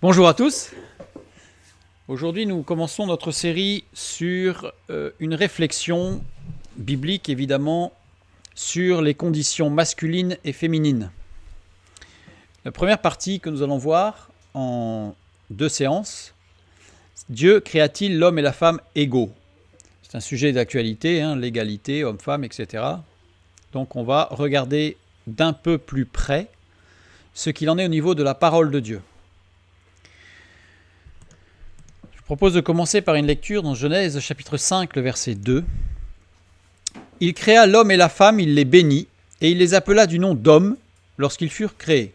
Bonjour à tous. Aujourd'hui, nous commençons notre série sur une réflexion biblique, évidemment, sur les conditions masculines et féminines. La première partie que nous allons voir en 2 séances, Dieu créa-t-il l'homme et la femme égaux? C'est un sujet d'actualité, l'égalité, homme-femme, etc. Donc on va regarder d'un peu plus près ce qu'il en est au niveau de la parole de Dieu. Je propose de commencer par une lecture dans Genèse chapitre 5, le verset 2. « Il créa l'homme et la femme, il les bénit, et il les appela du nom d'hommes lorsqu'ils furent créés. »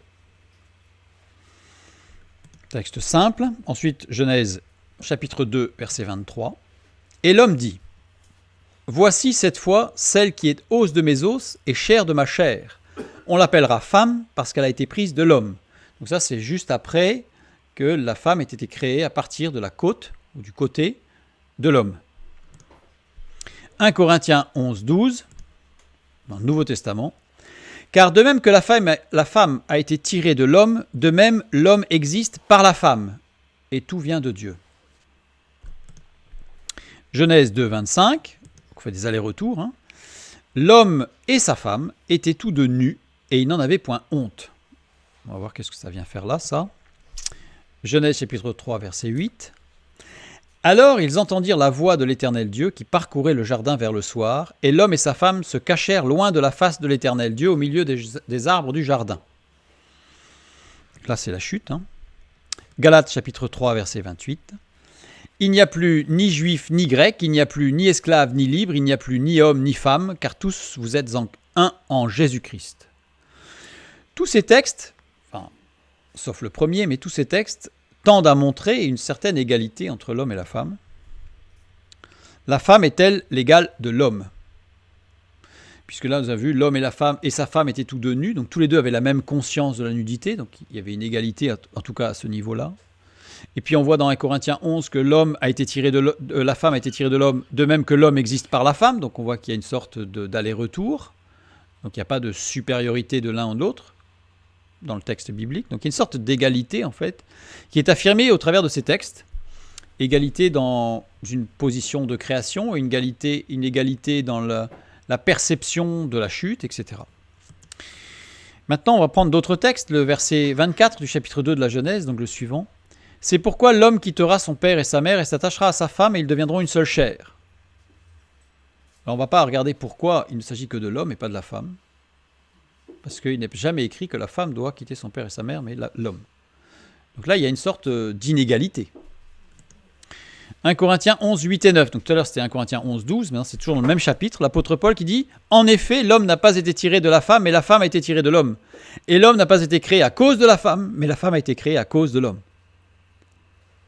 Texte simple. Ensuite, Genèse chapitre 2, verset 23. « Et l'homme dit, voici cette fois celle qui est os de mes os et chair de ma chair. On l'appellera femme parce qu'elle a été prise de l'homme. » Donc ça, c'est juste après que la femme ait été créée à partir de la côte ou du côté de l'homme. 1 Corinthiens 11, 12, dans le Nouveau Testament. « Car de même que la femme a été tirée de l'homme, de même l'homme existe par la femme, et tout vient de Dieu. » Genèse 2, 25, on fait des allers-retours. L'homme et sa femme étaient tous deux nus, et ils n'en avaient point honte. On va voir qu'est-ce que ça vient faire là, ça. Genèse chapitre 3, verset 8. Alors ils entendirent la voix de l'Éternel Dieu qui parcourait le jardin vers le soir, et l'homme et sa femme se cachèrent loin de la face de l'Éternel Dieu au milieu des arbres du jardin. Là, c'est la chute. Galates chapitre 3, verset 28. Il n'y a plus ni juif ni grec, il n'y a plus ni esclave ni libre, il n'y a plus ni homme ni femme, car tous vous êtes un en Jésus-Christ. Tous ces textes, sauf le premier, mais tous ces textes tendent à montrer une certaine égalité entre l'homme et la femme. La femme est-elle l'égale de l'homme? Puisque là, nous avons vu, l'homme et sa femme étaient tous deux nus, donc tous les deux avaient la même conscience de la nudité, donc il y avait une égalité, en tout cas à ce niveau-là. Et puis on voit dans 1 Corinthiens 11 que la femme a été tirée de l'homme, de même que l'homme existe par la femme, donc on voit qu'il y a une sorte d'aller-retour, donc il n'y a pas de supériorité de l'un ou de l'autre dans le texte biblique. Donc il y a une sorte d'égalité, en fait, qui est affirmée au travers de ces textes. Égalité dans une position de création, une égalité dans la perception de la chute, etc. Maintenant, on va prendre d'autres textes. Le verset 24 du chapitre 2 de la Genèse, donc le suivant. « C'est pourquoi l'homme quittera son père et sa mère et s'attachera à sa femme et ils deviendront une seule chair. » Alors on ne va pas regarder pourquoi il ne s'agit que de l'homme et pas de la femme. Parce qu'il n'est jamais écrit que la femme doit quitter son père et sa mère, mais l'homme. Donc là, il y a une sorte d'inégalité. 1 Corinthiens 11, 8 et 9. Donc tout à l'heure, c'était 1 Corinthiens 11, 12, mais c'est toujours dans le même chapitre. L'apôtre Paul qui dit « En effet, l'homme n'a pas été tiré de la femme, mais la femme a été tirée de l'homme. Et l'homme n'a pas été créé à cause de la femme, mais la femme a été créée à cause de l'homme. »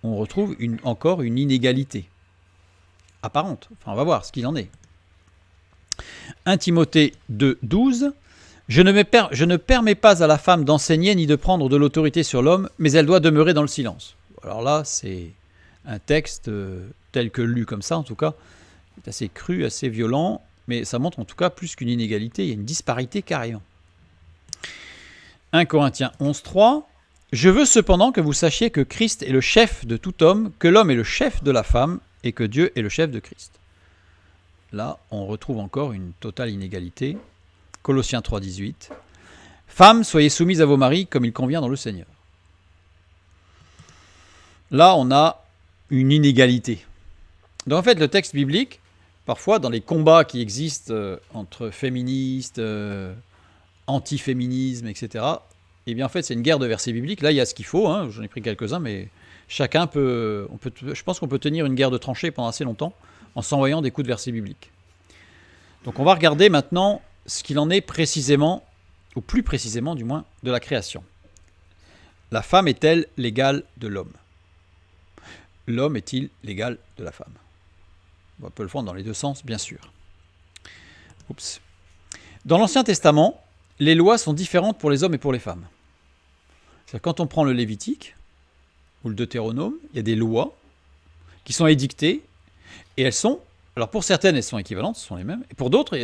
On retrouve encore une inégalité apparente. Enfin, on va voir ce qu'il en est. 1 Timothée 2, 12. Je ne permets pas à la femme d'enseigner ni de prendre de l'autorité sur l'homme, mais elle doit demeurer dans le silence. Alors là, c'est un texte tel que lu comme ça, en tout cas, est assez cru, assez violent, mais ça montre en tout cas plus qu'une inégalité, il y a une disparité carrément. 1 Corinthiens 11, 3. Je veux cependant que vous sachiez que Christ est le chef de tout homme, que l'homme est le chef de la femme, et que Dieu est le chef de Christ. Là, on retrouve encore une totale inégalité. Colossiens 3, 18. Femmes, soyez soumises à vos maris comme il convient dans le Seigneur. Là, on a une inégalité. Donc en fait, le texte biblique, parfois dans les combats qui existent entre féministes, anti-féminisme, etc., eh bien en fait, c'est une guerre de versets bibliques. Là, il y a ce qu'il faut, j'en ai pris quelques-uns, mais chacun je pense qu'on peut tenir une guerre de tranchées pendant assez longtemps en s'envoyant des coups de versets bibliques. Donc on va regarder maintenant ce qu'il en est précisément, ou plus précisément du moins, de la création. La femme est-elle l'égale de l'homme? L'homme est-il l'égal de la femme? On peut le voir dans les deux sens, bien sûr. Dans l'Ancien Testament, les lois sont différentes pour les hommes et pour les femmes. C'est-à-dire, quand on prend le Lévitique ou le Deutéronome, il y a des lois qui sont édictées et elles sont, alors pour certaines elles sont équivalentes, ce sont les mêmes, et pour d'autres,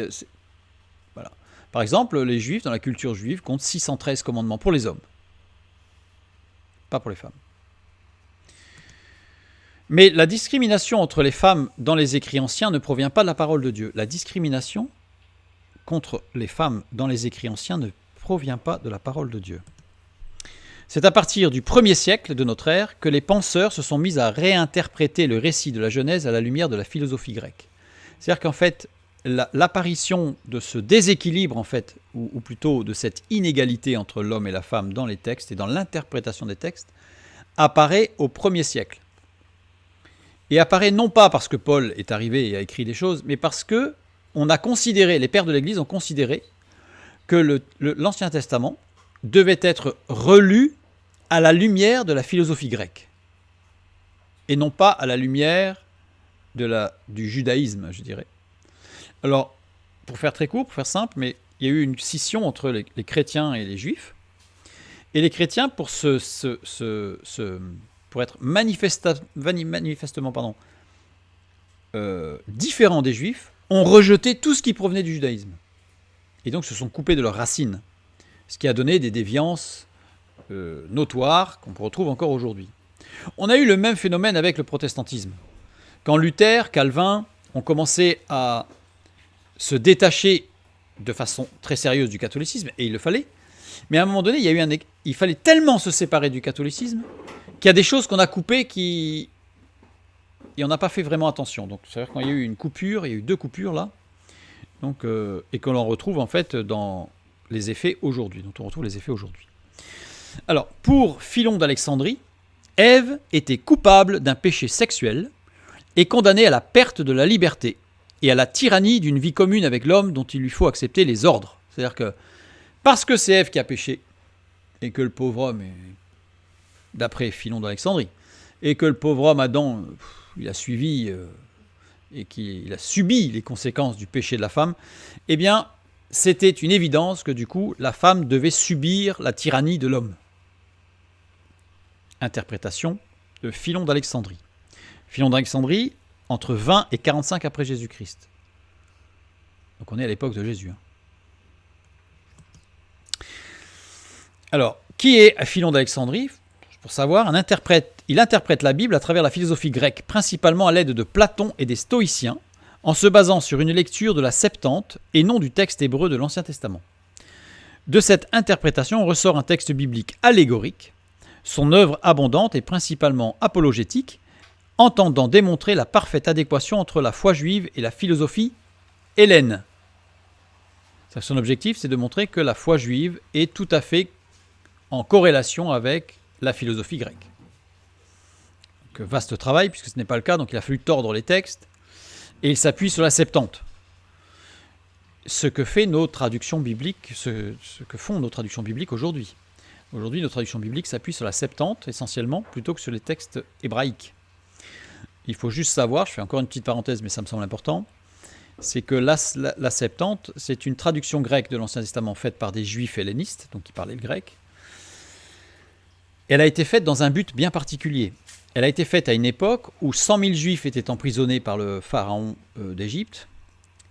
voilà. Par exemple, les Juifs, dans la culture juive, comptent 613 commandements pour les hommes, pas pour les femmes. Mais la discrimination entre les femmes dans les écrits anciens ne provient pas de la parole de Dieu. La discrimination contre les femmes dans les écrits anciens ne provient pas de la parole de Dieu. C'est à partir du 1er siècle de notre ère que les penseurs se sont mis à réinterpréter le récit de la Genèse à la lumière de la philosophie grecque. C'est-à-dire qu'en fait, l'apparition de ce déséquilibre, en fait, ou plutôt de cette inégalité entre l'homme et la femme dans les textes et dans l'interprétation des textes, apparaît au 1er siècle. Et apparaît non pas parce que Paul est arrivé et a écrit des choses, mais parce que on a considéré, les pères de l'Église ont considéré que l'Ancien Testament devait être relu à la lumière de la philosophie grecque, et non pas à la lumière du judaïsme, je dirais. Alors, pour faire très court, pour faire simple, mais il y a eu une scission entre les chrétiens et les juifs, et les chrétiens, pour être manifestement différents des juifs, ont rejeté tout ce qui provenait du judaïsme. Et donc se sont coupés de leurs racines, ce qui a donné des déviances notoires qu'on retrouve encore aujourd'hui. On a eu le même phénomène avec le protestantisme. Quand Luther, Calvin ont commencé à se détacher de façon très sérieuse du catholicisme, et il le fallait, mais à un moment donné, il fallait tellement se séparer du catholicisme qu'il y a des choses qu'on a coupées et on n'a pas fait vraiment attention. Donc, c'est-à-dire quand il y a eu une coupure, il y a eu 2 coupures là, donc, et que l'on retrouve en fait dans les effets aujourd'hui, dont on retrouve les effets aujourd'hui. Alors, pour Philon d'Alexandrie, Ève était coupable d'un péché sexuel et condamnée à la perte de la liberté et à la tyrannie d'une vie commune avec l'homme dont il lui faut accepter les ordres. C'est-à-dire que parce que c'est Ève qui a péché, et que le pauvre homme, d'après Philon d'Alexandrie, et que le pauvre homme Adam, il a suivi et qu'il a subi les conséquences du péché de la femme, eh bien, c'était une évidence que du coup, la femme devait subir la tyrannie de l'homme. Interprétation de Philon d'Alexandrie. Philon d'Alexandrie, entre 20 et 45 après Jésus-Christ. Donc on est à l'époque de Jésus. Alors, qui est Philon d'Alexandrie ? Pour savoir, il interprète la Bible à travers la philosophie grecque, principalement à l'aide de Platon et des stoïciens, en se basant sur une lecture de la Septante et non du texte hébreu de l'Ancien Testament. De cette interprétation ressort un texte biblique allégorique. Son œuvre abondante est principalement apologétique, entendant démontrer la parfaite adéquation entre la foi juive et la philosophie hellène. Son objectif, c'est de montrer que la foi juive est tout à fait en corrélation avec la philosophie grecque. Donc, vaste travail, puisque ce n'est pas le cas, donc il a fallu tordre les textes, et il s'appuie sur la Septante. Ce que fait nos traductions bibliques, ce que font nos traductions bibliques aujourd'hui. Aujourd'hui, nos traductions bibliques s'appuient sur la Septante, essentiellement, plutôt que sur les textes hébraïques. Il faut juste savoir, je fais encore une petite parenthèse, mais ça me semble important, c'est que la Septante, c'est une traduction grecque de l'Ancien Testament faite par des juifs hellénistes, donc qui parlaient le grec. Elle a été faite dans un but bien particulier. Elle a été faite à une époque où 100 000 juifs étaient emprisonnés par le pharaon d'Égypte,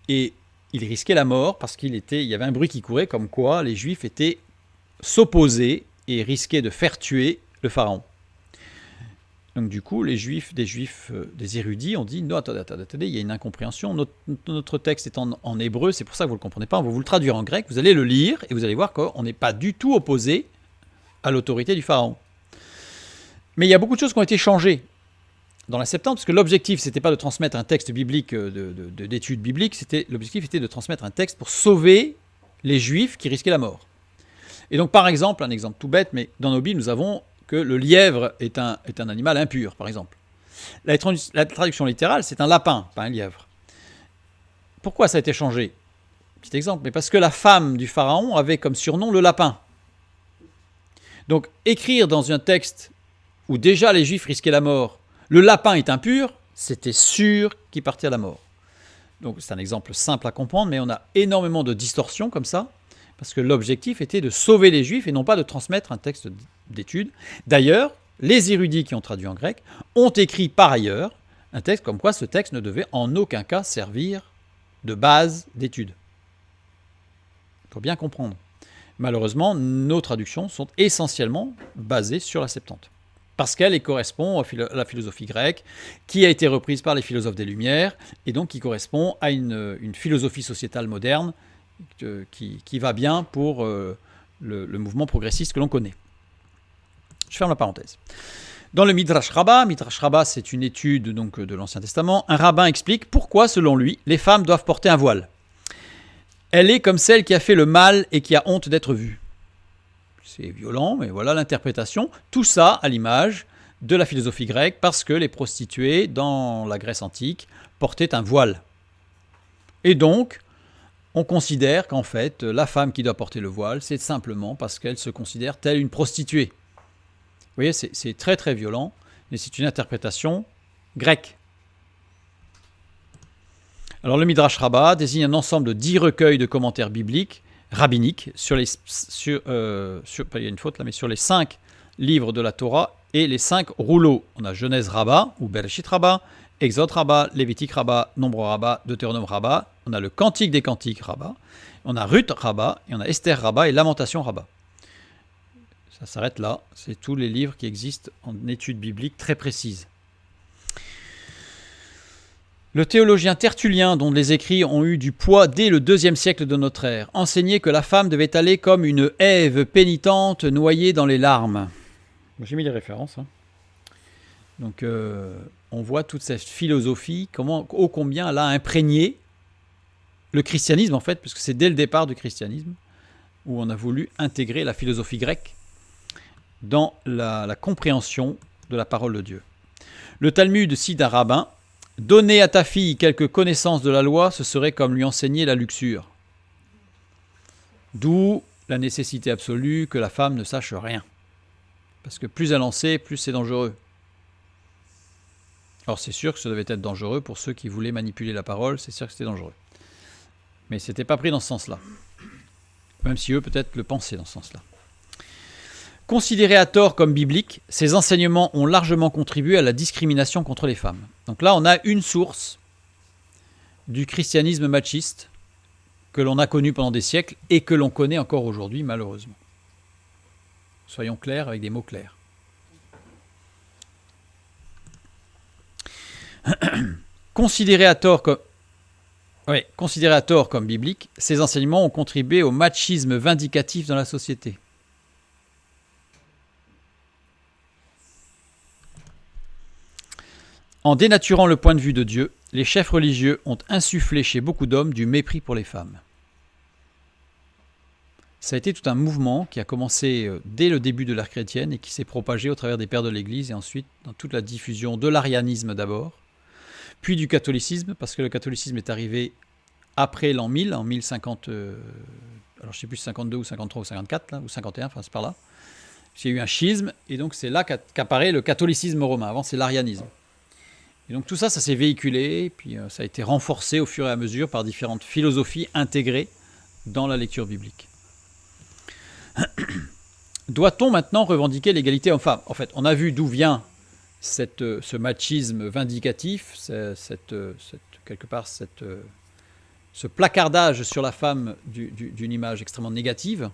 et ils risquaient la mort parce qu'il y avait un bruit qui courait comme quoi les juifs s'opposaient et risquaient de faire tuer le pharaon. Donc du coup, des érudits ont dit « Non, attendez, il y a une incompréhension, notre texte est en hébreu, c'est pour ça que vous ne le comprenez pas, on va vous le traduire en grec, vous allez le lire et vous allez voir qu'on n'est pas du tout opposé à l'autorité du pharaon. » Mais il y a beaucoup de choses qui ont été changées dans la Septante, parce que l'objectif, ce n'était pas de transmettre un texte biblique d'études bibliques, l'objectif était de transmettre un texte pour sauver les Juifs qui risquaient la mort. Et donc, par exemple, un exemple tout bête, mais dans nos Bibles, nous avons que le lièvre est un animal impur, par exemple. La traduction littérale, c'est un lapin, pas un lièvre. Pourquoi ça a été changé ? Petit exemple, mais parce que la femme du pharaon avait comme surnom le lapin. Donc, écrire dans un texte où déjà les Juifs risquaient la mort, le lapin est impur, c'était sûr qu'il partait à la mort. Donc, c'est un exemple simple à comprendre, mais on a énormément de distorsions comme ça, parce que l'objectif était de sauver les Juifs et non pas de transmettre un texte d'étude. D'ailleurs, les érudits qui ont traduit en grec ont écrit par ailleurs un texte comme quoi ce texte ne devait en aucun cas servir de base d'étude. Il faut bien comprendre. Malheureusement, nos traductions sont essentiellement basées sur la Septante. parce qu'elle correspond à la philosophie grecque, qui a été reprise par les philosophes des Lumières, et donc qui correspond à une philosophie sociétale moderne qui va bien pour le mouvement progressiste que l'on connaît. Je ferme la parenthèse. Dans le Midrash Rabbah, c'est une étude donc, de l'Ancien Testament, un rabbin explique pourquoi, selon lui, les femmes doivent porter un voile. Elle est comme celle qui a fait le mal et qui a honte d'être vue. C'est violent, mais voilà l'interprétation. Tout ça à l'image de la philosophie grecque, parce que les prostituées, dans la Grèce antique, portaient un voile. Et donc, on considère qu'en fait, la femme qui doit porter le voile, c'est simplement parce qu'elle se considère telle une prostituée. Vous voyez, c'est très très violent, mais c'est une interprétation grecque. Alors le Midrash Rabbah désigne un ensemble de 10 recueils de commentaires bibliques, rabbiniques, sur les 5 livres de la Torah et les 5 rouleaux. On a Genèse Rabbah, ou Bereshit Rabbah, Exode Rabbah, Lévitique Rabbah, Nombre Rabbah, Deutéronome Rabbah. On a le Cantique des Cantiques Rabbah, on a Ruth Rabbah, et on a Esther Rabbah et Lamentation Rabbah. Ça s'arrête là, c'est tous les livres qui existent en études bibliques très précises. Le théologien Tertullien, dont les écrits ont eu du poids dès le IIe siècle de notre ère, enseignait que la femme devait aller comme une Ève pénitente noyée dans les larmes. J'ai mis les références. Donc on voit toute cette philosophie, ô combien elle a imprégné le christianisme en fait, puisque c'est dès le départ du christianisme où on a voulu intégrer la philosophie grecque dans la compréhension de la parole de Dieu. Le Talmud cite un rabbin: « Donner à ta fille quelques connaissances de la loi, ce serait comme lui enseigner la luxure. » D'où la nécessité absolue que la femme ne sache rien. Parce que plus elle en sait, plus c'est dangereux. Alors c'est sûr que ça devait être dangereux pour ceux qui voulaient manipuler la parole, c'est sûr que c'était dangereux. Mais ce n'était pas pris dans ce sens-là. Même si eux peut-être le pensaient dans ce sens-là. Considérés à tort comme bibliques, ces enseignements ont largement contribué à la discrimination contre les femmes. Donc là, on a une source du christianisme machiste que l'on a connu pendant des siècles et que l'on connaît encore aujourd'hui, malheureusement. Soyons clairs avec des mots clairs. Considérés à tort comme bibliques, ces enseignements ont contribué au machisme vindicatif dans la société. En dénaturant le point de vue de Dieu, les chefs religieux ont insufflé chez beaucoup d'hommes du mépris pour les femmes. Ça a été tout un mouvement qui a commencé dès le début de l'ère chrétienne et qui s'est propagé au travers des pères de l'Église et ensuite dans toute la diffusion de l'arianisme d'abord, puis du catholicisme, parce que le catholicisme est arrivé après l'an 1000, en 1050, alors je ne sais plus 52 ou 53 ou 54, là, ou 51, enfin c'est par là. Il y a eu un schisme et donc c'est là qu'apparaît le catholicisme romain. Avant c'est l'arianisme. Et donc tout ça, ça s'est véhiculé, et puis ça a été renforcé au fur et à mesure par différentes philosophies intégrées dans la lecture biblique. Doit-on maintenant revendiquer l'égalité homme-femme ? En fait, on a vu d'où vient ce machisme vindicatif, quelque part ce placardage sur la femme d'une image extrêmement négative.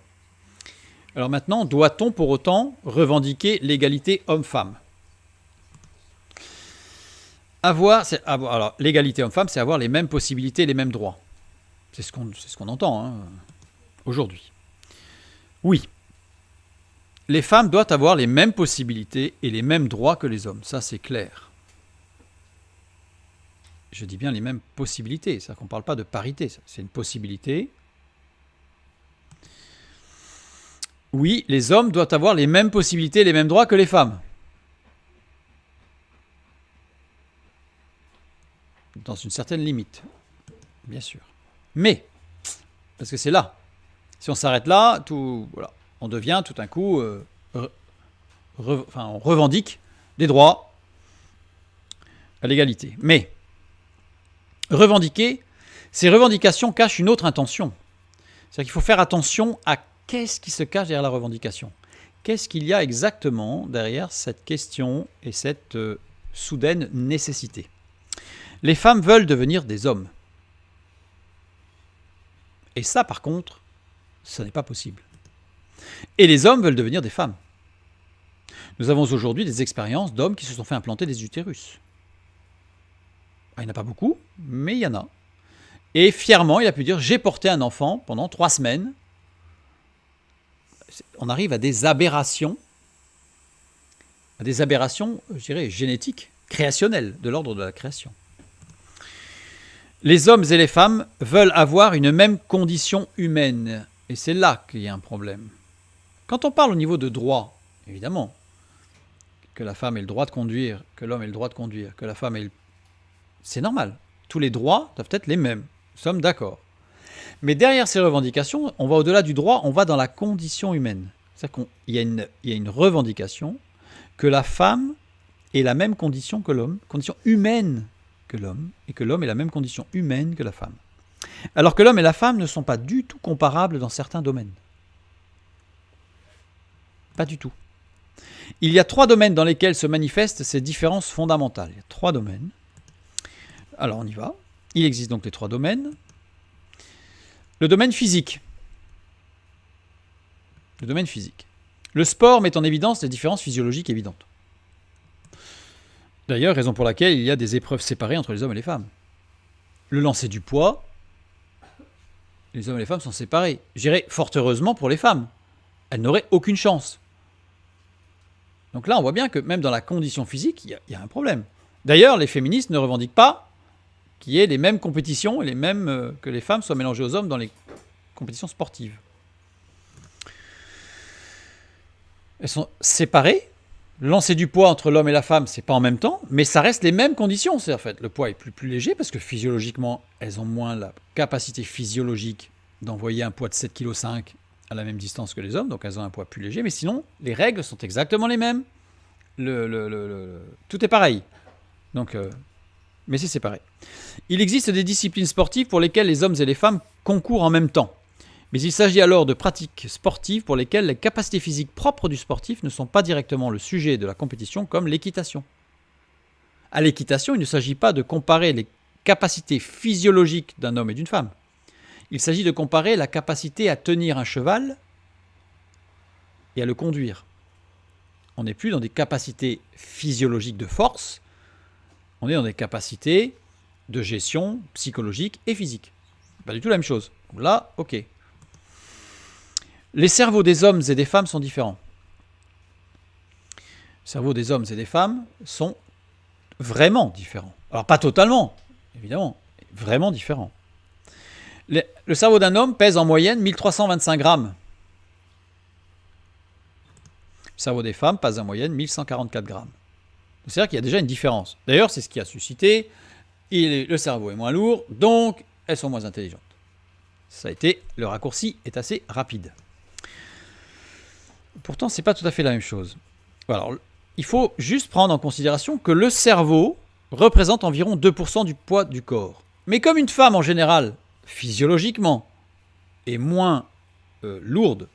Alors maintenant, doit-on pour autant revendiquer l'égalité homme-femme ? Alors, l'égalité homme-femme, c'est avoir les mêmes possibilités, les mêmes droits. C'est ce qu'on entend aujourd'hui. Oui, les femmes doivent avoir les mêmes possibilités et les mêmes droits que les hommes. Ça, c'est clair. Je dis bien les mêmes possibilités. C'est-à-dire qu'on ne parle pas de parité. C'est une possibilité. Oui, les hommes doivent avoir les mêmes possibilités et les mêmes droits que les femmes. Dans une certaine limite, bien sûr. Mais, parce que c'est là, si on s'arrête là, on devient tout d'un coup, on revendique des droits à l'égalité. Mais, revendiquer, ces revendications cachent une autre intention. C'est-à-dire qu'il faut faire attention à qu'est-ce qui se cache derrière la revendication. Qu'est-ce qu'il y a exactement derrière cette question et cette soudaine nécessité. Les femmes veulent devenir des hommes. Et ça, par contre, ce n'est pas possible. Et les hommes veulent devenir des femmes. Nous avons aujourd'hui des expériences d'hommes qui se sont fait implanter des utérus. Il n'y en a pas beaucoup, mais il y en a. Et fièrement, il a pu dire « j'ai porté un enfant pendant 3 semaines ». On arrive à des aberrations, je dirais, génétiques, créationnelles, de l'ordre de la création. Les hommes et les femmes veulent avoir une même condition humaine. Et c'est là qu'il y a un problème. Quand on parle au niveau de droit, évidemment, que la femme ait le droit de conduire, que l'homme ait le droit de conduire, que la femme ait le... C'est normal. Tous les droits doivent être les mêmes. Nous sommes d'accord. Mais derrière ces revendications, on va au-delà du droit, on va dans la condition humaine. C'est-à-dire qu'il y a une revendication que la femme ait la même condition que l'homme, condition humaine que l'homme, et que l'homme ait la même condition humaine que la femme. Alors que l'homme et la femme ne sont pas du tout comparables dans certains domaines. Pas du tout. Il y a 3 domaines dans lesquels se manifestent ces différences fondamentales. Il y a 3 domaines. Alors on y va. Il existe donc les 3 domaines. Le domaine physique. Le domaine physique. Le sport met en évidence les différences physiologiques évidentes. D'ailleurs, raison pour laquelle il y a des épreuves séparées entre les hommes et les femmes. Le lancer du poids, les hommes et les femmes sont séparés. Je dirais fort heureusement pour les femmes. Elles n'auraient aucune chance. Donc là, on voit bien que même dans la condition physique, il y a un problème. D'ailleurs, les féministes ne revendiquent pas qu'il y ait les mêmes compétitions et que les femmes soient mélangées aux hommes dans les compétitions sportives. Elles sont séparées. Le lancer du poids entre l'homme et la femme, c'est pas en même temps, mais ça reste les mêmes conditions. C'est en fait, le poids est plus léger parce que physiologiquement, elles ont moins la capacité physiologique d'envoyer un poids de 7,5 kg à la même distance que les hommes, donc elles ont un poids plus léger. Mais sinon, les règles sont exactement les mêmes. Tout est pareil. Donc, mais c'est séparé. Il existe des disciplines sportives pour lesquelles les hommes et les femmes concourent en même temps. Mais il s'agit alors de pratiques sportives pour lesquelles les capacités physiques propres du sportif ne sont pas directement le sujet de la compétition, comme l'équitation. À l'équitation, il ne s'agit pas de comparer les capacités physiologiques d'un homme et d'une femme. Il s'agit de comparer la capacité à tenir un cheval et à le conduire. On n'est plus dans des capacités physiologiques de force, on est dans des capacités de gestion psychologique et physique. Pas du tout la même chose. Là, ok. Les cerveaux des hommes et des femmes sont différents. Les cerveaux des hommes et des femmes sont vraiment différents. Alors pas totalement, évidemment, vraiment différents. Le cerveau d'un homme pèse en moyenne 1325 grammes. Le cerveau des femmes pèse en moyenne 1144 grammes. C'est-à-dire qu'il y a déjà une différence. D'ailleurs, c'est ce qui a suscité, le cerveau est moins lourd, donc elles sont moins intelligentes. Le raccourci est assez rapide. Pourtant, ce n'est pas tout à fait la même chose. Alors, il faut juste prendre en considération que le cerveau représente environ 2% du poids du corps. Mais comme une femme, en général, physiologiquement, est moins lourde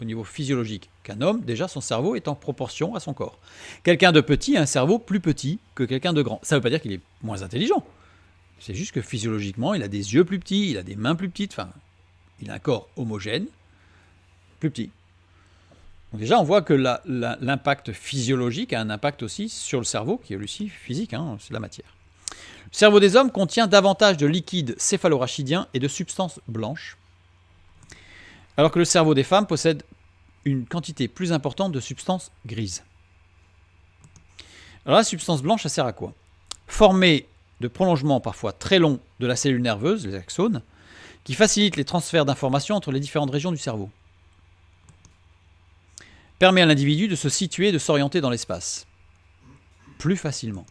au niveau physiologique qu'un homme, déjà son cerveau est en proportion à son corps. Quelqu'un de petit a un cerveau plus petit que quelqu'un de grand. Ça ne veut pas dire qu'il est moins intelligent. C'est juste que physiologiquement, il a des yeux plus petits, il a des mains plus petites, enfin, il a un corps homogène, plus petit. Donc déjà, on voit que l'impact physiologique a un impact aussi sur le cerveau, qui est aussi physique, c'est la matière. Le cerveau des hommes contient davantage de liquide céphalorachidien et de substances blanches, alors que le cerveau des femmes possède une quantité plus importante de substances grises. Alors la substance blanche, ça sert à quoi? Former de prolongements parfois très longs de la cellule nerveuse, les axones, qui facilitent les transferts d'informations entre les différentes régions du cerveau. Permet à l'individu de se situer et de s'orienter dans l'espace plus facilement.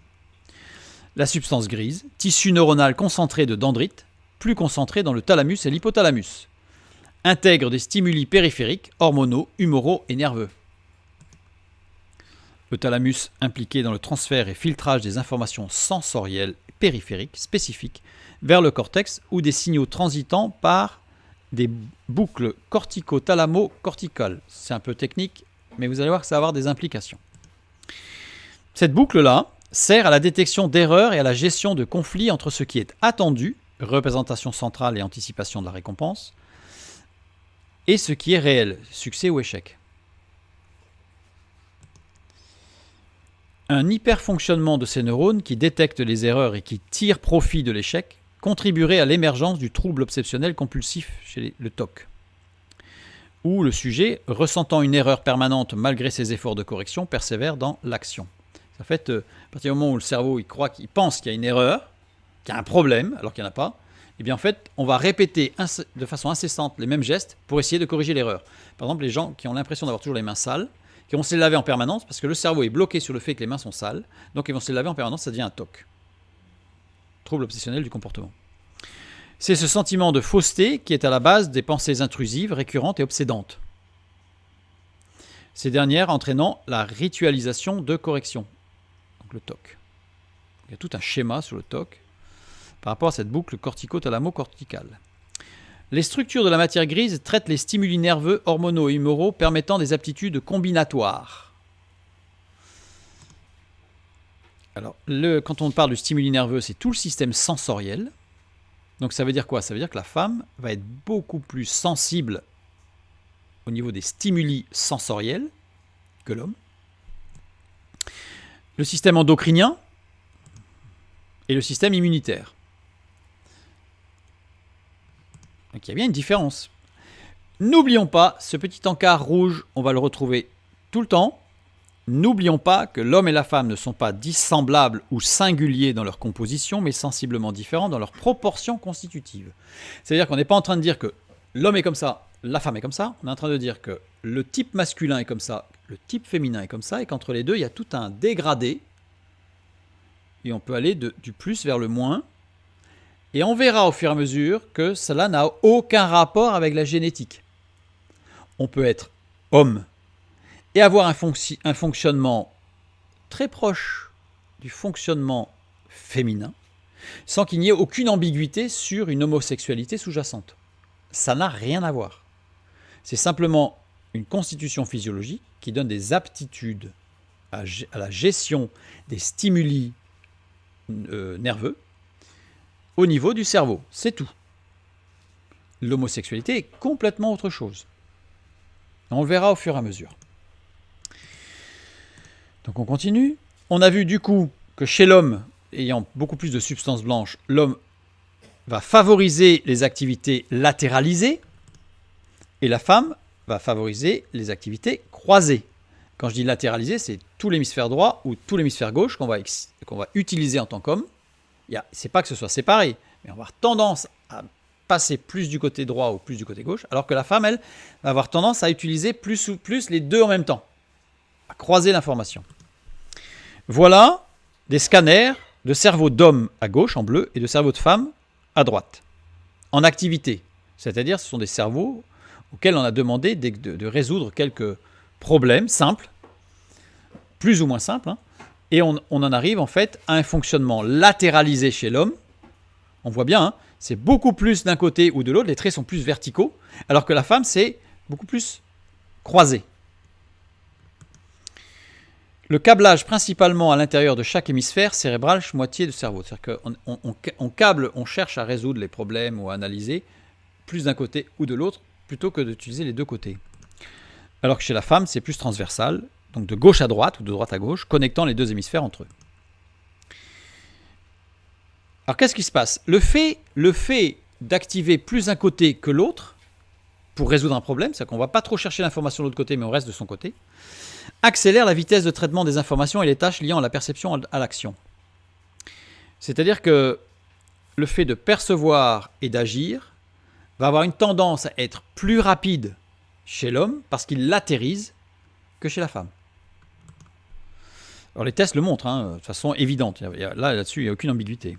La substance grise, tissu neuronal concentré de dendrites, plus concentré dans le thalamus et l'hypothalamus, intègre des stimuli périphériques, hormonaux, humoraux et nerveux. Le thalamus impliqué dans le transfert et filtrage des informations sensorielles périphériques spécifiques vers le cortex ou des signaux transitant par des boucles cortico-thalamo-corticales. C'est un peu technique, mais vous allez voir que ça va avoir des implications. Cette boucle-là sert à la détection d'erreurs et à la gestion de conflits entre ce qui est attendu, représentation centrale et anticipation de la récompense, et ce qui est réel, succès ou échec. Un hyperfonctionnement de ces neurones qui détectent les erreurs et qui tirent profit de l'échec contribuerait à l'émergence du trouble obsessionnel compulsif chez le TOC, où le sujet, ressentant une erreur permanente malgré ses efforts de correction, persévère dans l'action. En fait, à partir du moment où le cerveau il pense qu'il y a une erreur, qu'il y a un problème, alors qu'il n'y en a pas, eh bien en fait, on va répéter de façon incessante les mêmes gestes pour essayer de corriger l'erreur. Par exemple, les gens qui ont l'impression d'avoir toujours les mains sales, qui vont se les laver en permanence, parce que le cerveau est bloqué sur le fait que les mains sont sales, donc ils vont se les laver en permanence, ça devient un TOC. Trouble obsessionnel du comportement. C'est ce sentiment de fausseté qui est à la base des pensées intrusives, récurrentes et obsédantes. Ces dernières entraînant la ritualisation de correction, donc le TOC. Il y a tout un schéma sur le TOC par rapport à cette boucle cortico-thalamo-corticale. Les structures de la matière grise traitent les stimuli nerveux, hormonaux et humoraux permettant des aptitudes combinatoires. Alors, quand on parle du stimuli nerveux, c'est tout le système sensoriel. Donc ça veut dire quoi? Ça veut dire que la femme va être beaucoup plus sensible au niveau des stimuli sensoriels que l'homme. Le système endocrinien et le système immunitaire. Donc il y a bien une différence. N'oublions pas, ce petit encart rouge, on va le retrouver tout le temps. N'oublions pas que l'homme et la femme ne sont pas dissemblables ou singuliers dans leur composition, mais sensiblement différents dans leur proportion constitutive. C'est-à-dire qu'on n'est pas en train de dire que l'homme est comme ça, la femme est comme ça. On est en train de dire que le type masculin est comme ça, le type féminin est comme ça, et qu'entre les deux, il y a tout un dégradé. Et on peut aller du plus vers le moins. Et on verra au fur et à mesure que cela n'a aucun rapport avec la génétique. On peut être homme et avoir un fonctionnement très proche du fonctionnement féminin, sans qu'il n'y ait aucune ambiguïté sur une homosexualité sous-jacente. Ça n'a rien à voir. C'est simplement une constitution physiologique qui donne des aptitudes à la gestion des stimuli nerveux au niveau du cerveau. C'est tout. L'homosexualité est complètement autre chose. On le verra au fur et à mesure. Donc on continue. On a vu du coup que chez l'homme, ayant beaucoup plus de substances blanches, l'homme va favoriser les activités latéralisées et la femme va favoriser les activités croisées. Quand je dis latéralisées, c'est tout l'hémisphère droit ou tout l'hémisphère gauche qu'on va utiliser en tant qu'homme. C'est pas que ce soit séparé, mais on va avoir tendance à passer plus du côté droit ou plus du côté gauche, alors que la femme, elle, va avoir tendance à utiliser plus les deux en même temps, à croiser l'information. Voilà des scanners de cerveau d'homme à gauche en bleu et de cerveau de femme à droite, en activité. C'est-à-dire ce sont des cerveaux auxquels on a demandé de résoudre quelques problèmes simples, plus ou moins simples, hein, et on en arrive en fait à un fonctionnement latéralisé chez l'homme. On voit bien, hein, c'est beaucoup plus d'un côté ou de l'autre, les traits sont plus verticaux, alors que la femme, c'est beaucoup plus croisé. Le câblage principalement à l'intérieur de chaque hémisphère cérébral, moitié de cerveau. C'est-à-dire qu'on cherche à résoudre les problèmes ou à analyser plus d'un côté ou de l'autre, plutôt que d'utiliser les deux côtés. Alors que chez la femme, c'est plus transversal, donc de gauche à droite ou de droite à gauche, connectant les deux hémisphères entre eux. Alors qu'est-ce qui se passe? Le fait d'activer plus un côté que l'autre, pour résoudre un problème, c'est-à-dire qu'on ne va pas trop chercher l'information de l'autre côté, mais on reste de son côté, accélère la vitesse de traitement des informations et les tâches liant à la perception à l'action. C'est-à-dire que le fait de percevoir et d'agir va avoir une tendance à être plus rapide chez l'homme parce qu'il latérise que chez la femme. Alors les tests le montrent, hein, de façon évidente. Là-dessus, il n'y a aucune ambiguïté.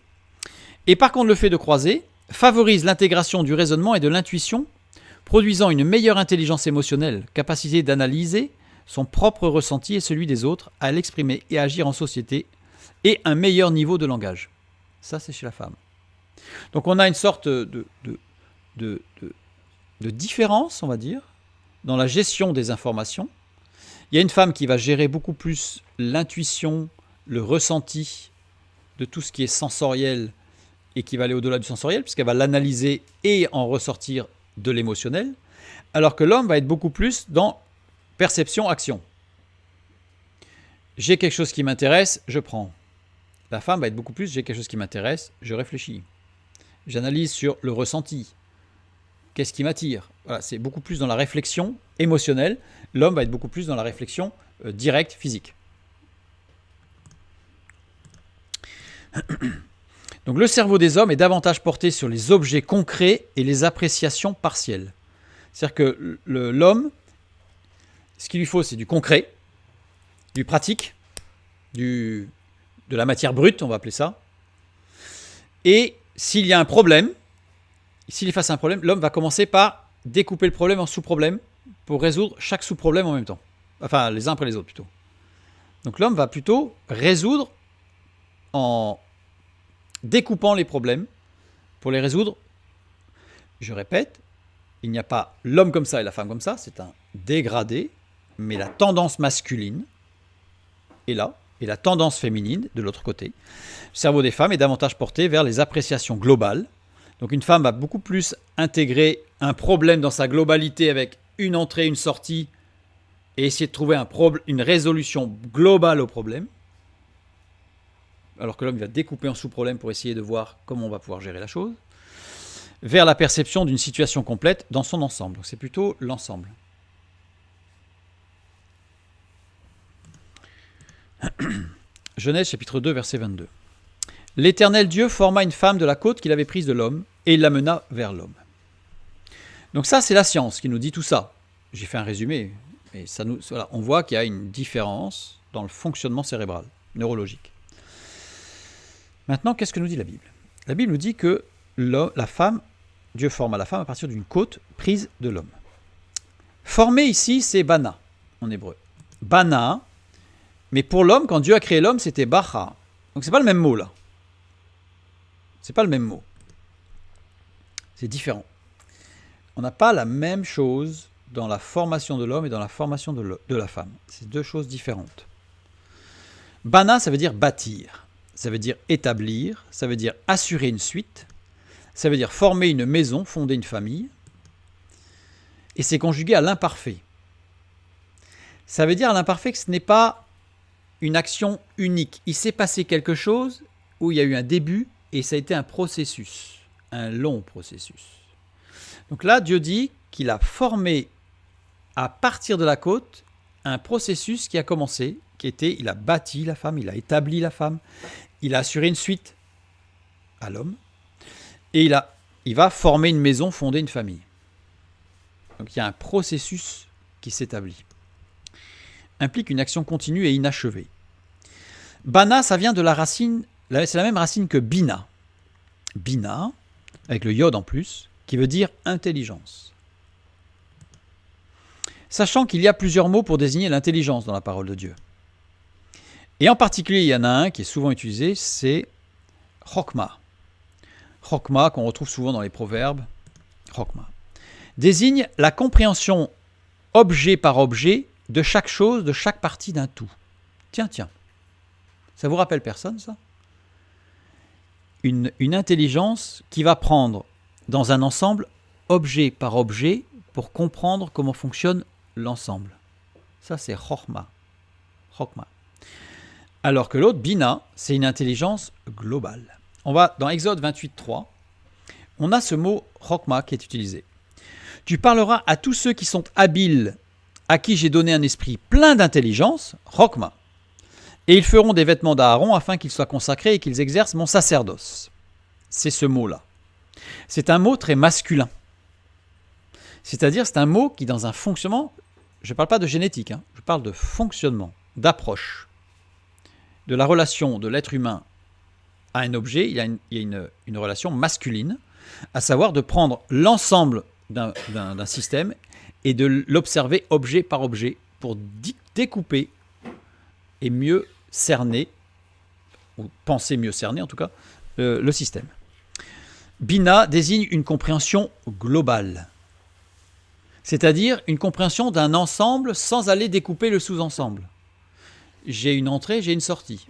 Et par contre, le fait de croiser favorise l'intégration du raisonnement et de l'intuition, produisant une meilleure intelligence émotionnelle, capacité d'analyser son propre ressenti et celui des autres, à l'exprimer et à agir en société, et un meilleur niveau de langage. Ça, c'est chez la femme. Donc on a une sorte de différence, on va dire, dans la gestion des informations. Il y a une femme qui va gérer beaucoup plus l'intuition, le ressenti de tout ce qui est sensoriel et qui va aller au-delà du sensoriel, puisqu'elle va l'analyser et en ressortir de l'émotionnel, alors que l'homme va être beaucoup plus dans perception-action. j'ai quelque chose qui m'intéresse, je prends. La femme va être beaucoup plus, j'ai quelque chose qui m'intéresse, je réfléchis. J'analyse sur le ressenti. Qu'est-ce qui m'attire? Voilà, c'est beaucoup plus dans la réflexion émotionnelle. L'homme va être beaucoup plus dans la réflexion directe, physique. Donc le cerveau des hommes est davantage porté sur les objets concrets et les appréciations partielles. C'est-à-dire que l'homme, ce qu'il lui faut, c'est du concret, du pratique, de la matière brute, on va appeler ça. Et s'il y a un problème, s'il est face à un problème, l'homme va commencer par découper le problème en sous-problèmes pour résoudre chaque sous-problème en même temps. Enfin, les uns après les autres plutôt. Donc l'homme va plutôt résoudre en découpant les problèmes pour les résoudre. Je répète, il n'y a pas l'homme comme ça et la femme comme ça, c'est un dégradé, mais la tendance masculine est là, et la tendance féminine de l'autre côté. Le cerveau des femmes est davantage porté vers les appréciations globales. Donc une femme va beaucoup plus intégrer un problème dans sa globalité avec une entrée, une sortie, et essayer de trouver une résolution globale au problème. Alors que l'homme va découper en sous-problèmes pour essayer de voir comment on va pouvoir gérer la chose, vers la perception d'une situation complète dans son ensemble. Donc c'est plutôt l'ensemble. Genèse chapitre 2, verset 22. L'Éternel Dieu forma une femme de la côte qu'il avait prise de l'homme, et il l'amena vers l'homme. Donc ça, c'est la science qui nous dit tout ça. J'ai fait un résumé, mais voilà, on voit qu'il y a une différence dans le fonctionnement cérébral, neurologique. Maintenant, qu'est-ce que nous dit la Bible? La Bible nous dit que la femme, Dieu forma la femme à partir d'une côte prise de l'homme. Former ici, c'est bana, en hébreu. Bana, mais pour l'homme, quand Dieu a créé l'homme, c'était bacha. Donc c'est pas le même mot là. C'est pas le même mot. C'est différent. On n'a pas la même chose dans la formation de l'homme et dans la formation de la femme. C'est deux choses différentes. Bana, ça veut dire bâtir. Ça veut dire établir. Ça veut dire assurer une suite. Ça veut dire former une maison, fonder une famille. Et c'est conjugué à l'imparfait. Ça veut dire à l'imparfait que ce n'est pas une action unique. Il s'est passé quelque chose où il y a eu un début et ça a été un processus, un long processus. Donc là, Dieu dit qu'il a formé à partir de la côte un processus qui a commencé, il a bâti la femme, il a établi la femme, il a assuré une suite à l'homme et il va former une maison, fonder une famille. Donc il y a un processus qui s'établit. Implique une action continue et inachevée. Bana, ça vient de la racine, c'est la même racine que bina. Bina, avec le yod en plus, qui veut dire intelligence. Sachant qu'il y a plusieurs mots pour désigner l'intelligence dans la parole de Dieu. Et en particulier, il y en a un qui est souvent utilisé, c'est chokma. Chokma, qu'on retrouve souvent dans les proverbes. Chokma désigne la compréhension objet par objet de chaque chose, de chaque partie d'un tout. Tiens. Ça vous rappelle personne, ça? Une intelligence qui va prendre dans un ensemble, objet par objet, pour comprendre comment fonctionne l'ensemble. Ça, c'est chokma. Alors que l'autre, bina, c'est une intelligence globale. On va dans Exode 28.3, on a ce mot chokma qui est utilisé. Tu parleras à tous ceux qui sont habiles, à qui j'ai donné un esprit plein d'intelligence, chokma, et ils feront des vêtements d'Aaron afin qu'ils soient consacrés et qu'ils exercent mon sacerdoce. C'est ce mot-là. C'est un mot très masculin. C'est-à-dire, c'est un mot qui, dans un fonctionnement, je ne parle pas de génétique, je parle de fonctionnement, d'approche, de la relation de l'être humain à un objet, il y a une relation masculine, à savoir de prendre l'ensemble d'un système et de l'observer objet par objet pour découper et mieux cerner, ou penser mieux cerner en tout cas, le système. Bina désigne une compréhension globale, c'est-à-dire une compréhension d'un ensemble sans aller découper le sous-ensemble. J'ai une entrée, j'ai une sortie.